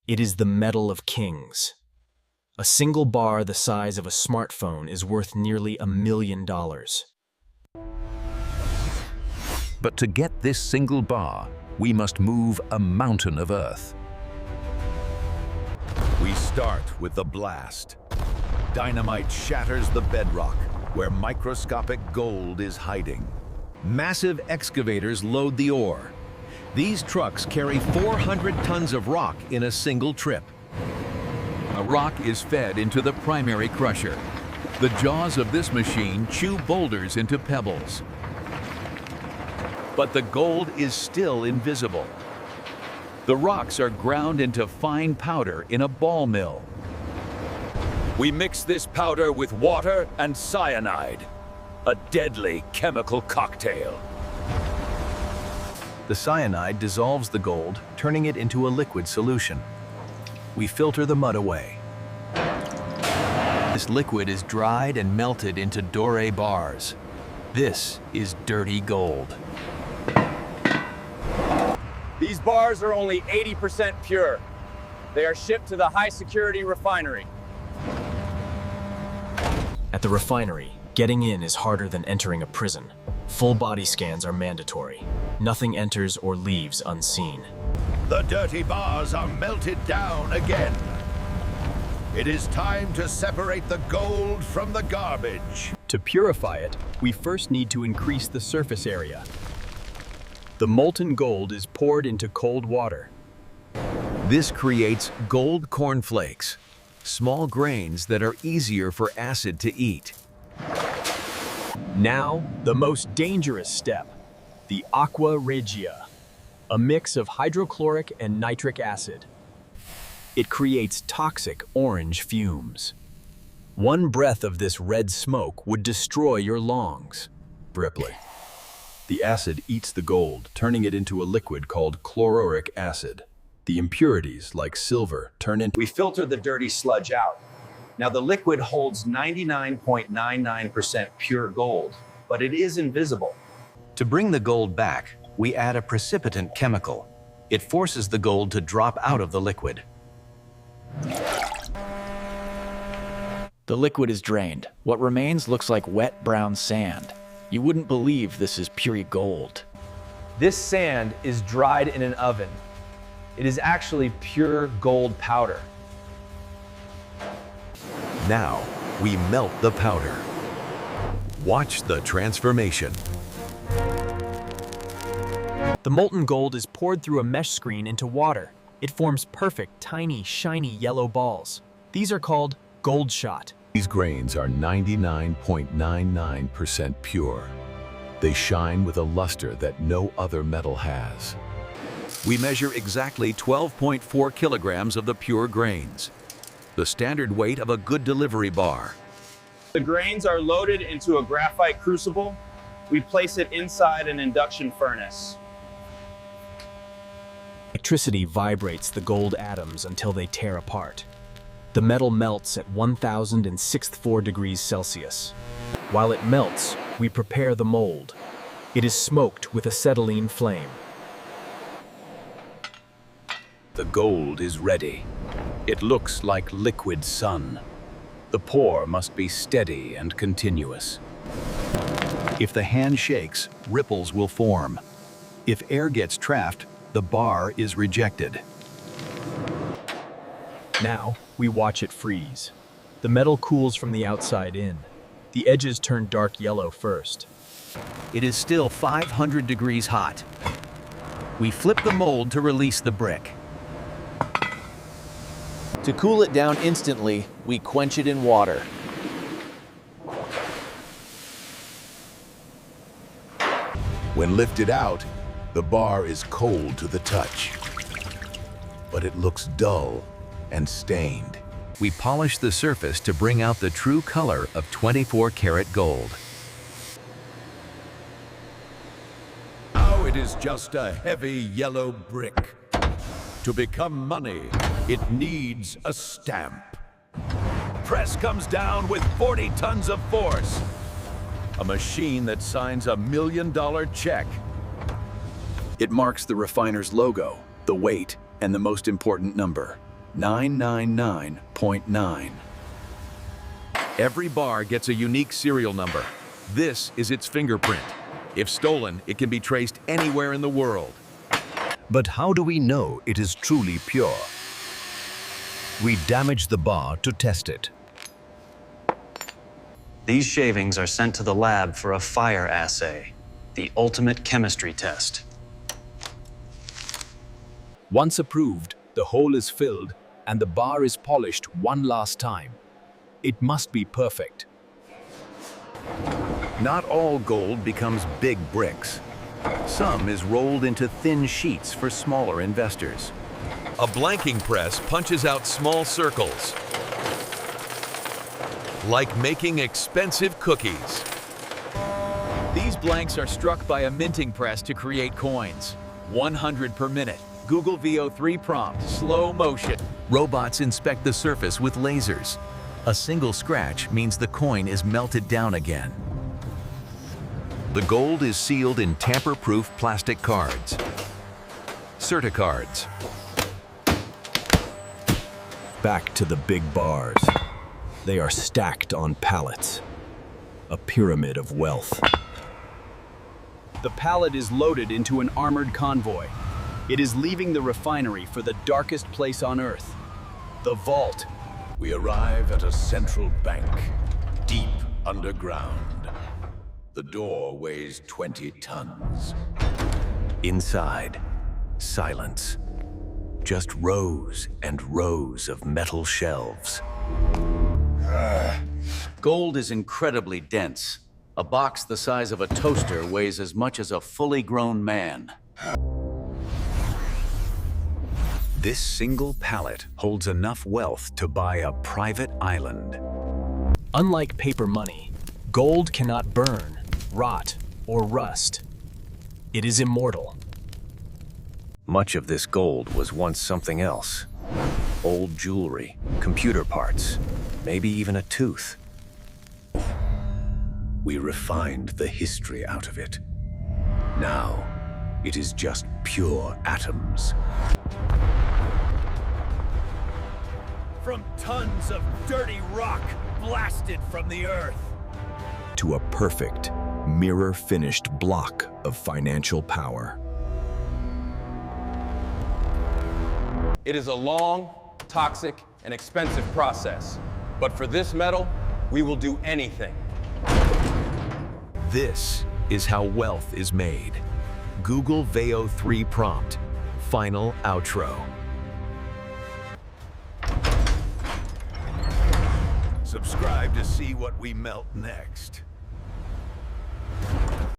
It is the metal of kings. A single bar the size of a smartphone is worth nearly $1 million. But to get this single bar, we must move a mountain of earth. We start with the blast. Dynamite shatters the bedrock where microscopic gold is hiding. Massive excavators load the ore. These trucks carry 400 tons of rock in a single trip. A rock is fed into the primary crusher. The jaws of this machine chew boulders into pebbles. But the gold is still invisible. The rocks are ground into fine powder in a ball mill. We mix this powder with water and cyanide, a deadly chemical cocktail. The cyanide dissolves the gold, turning it into a liquid solution. We filter the mud away. This liquid is dried and melted into doré bars. This is dirty gold. These bars are only 80% pure. They are shipped to the high-security refinery. At the refinery, getting in is harder than entering a prison. Full body scans are mandatory. Nothing enters or leaves unseen. The dirty bars are melted down again. It is time to separate the gold from the garbage. To purify it, we first need to increase the surface area. The molten gold is poured into cold water. This creates gold cornflakes, small grains that are easier for acid to eat. Now, the most dangerous step, the aqua regia, a mix of hydrochloric and nitric acid. It creates toxic orange fumes. One breath of this red smoke would destroy your lungs. Ripley. The acid eats the gold, turning it into a liquid called chloruric acid. The impurities, like silver, turn into... We filter the dirty sludge out. Now the liquid holds 99.99% pure gold, but it is invisible. To bring the gold back, we add a precipitant chemical. It forces the gold to drop out of the liquid. The liquid is drained. What remains looks like wet brown sand. You wouldn't believe this is pure gold. This sand is dried in an oven. It is actually pure gold powder. Now, we melt the powder. Watch the transformation. The molten gold is poured through a mesh screen into water. It forms perfect, tiny, shiny yellow balls. These are called gold shot. These grains are 99.99% pure. They shine with a luster that no other metal has. We measure exactly 12.4 kilograms of the pure grains, the standard weight of a good delivery bar. The grains are loaded into a graphite crucible. We place it inside an induction furnace. Electricity vibrates the gold atoms until they tear apart. The metal melts at 1064 degrees Celsius. While it melts, we prepare the mold. It is smoked with acetylene flame. The gold is ready. It looks like liquid sun. The pour must be steady and continuous. If the hand shakes, ripples will form. If air gets trapped, the bar is rejected. Now, we watch it freeze. The metal cools from the outside in. The edges turn dark yellow first. It is still 500 degrees hot. We flip the mold to release the brick. To cool it down instantly, we quench it in water. When lifted out, the bar is cold to the touch. But it looks dull and stained. We polish the surface to bring out the true color of 24-karat gold. Now it is just a heavy yellow brick. To become money, it needs a stamp. Press comes down with 40 tons of force. A machine that signs $1 million check. It marks the refiner's logo, the weight, and the most important number. 999.9. Every bar gets a unique serial number. This is its fingerprint. If stolen, it can be traced anywhere in the world. But how do we know it is truly pure? We damage the bar to test it. These shavings are sent to the lab for a fire assay, the ultimate chemistry test. Once approved, the hole is filled and the bar is polished one last time. It must be perfect. Not all gold becomes big bricks. Some is rolled into thin sheets for smaller investors. A blanking press punches out small circles, like making expensive cookies. These blanks are struck by a minting press to create coins. 100 per minute. Google VO3 prompt, slow motion. Robots inspect the surface with lasers. A single scratch means the coin is melted down again. The gold is sealed in tamper-proof plastic cards. Certicards. Back to the big bars. They are stacked on pallets. A pyramid of wealth. The pallet is loaded into an armored convoy. It is leaving the refinery for the darkest place on Earth, the vault. We arrive at a central bank, deep underground. The door weighs 20 tons. Inside, silence. Just rows and rows of metal shelves. Gold is incredibly dense. A box the size of a toaster weighs as much as a fully grown man. This single pallet holds enough wealth to buy a private island. Unlike paper money, gold cannot burn, rot, or rust. It is immortal. Much of this gold was once something else. Old jewelry, computer parts, maybe even a tooth. We refined the history out of it. Now, it is just pure atoms. From tons of dirty rock blasted from the earth. To a perfect, mirror-finished block of financial power. It is a long, toxic, and expensive process. But for this metal, we will do anything. This is how wealth is made. Google VO3 prompt. Final outro. Subscribe to see what we melt next.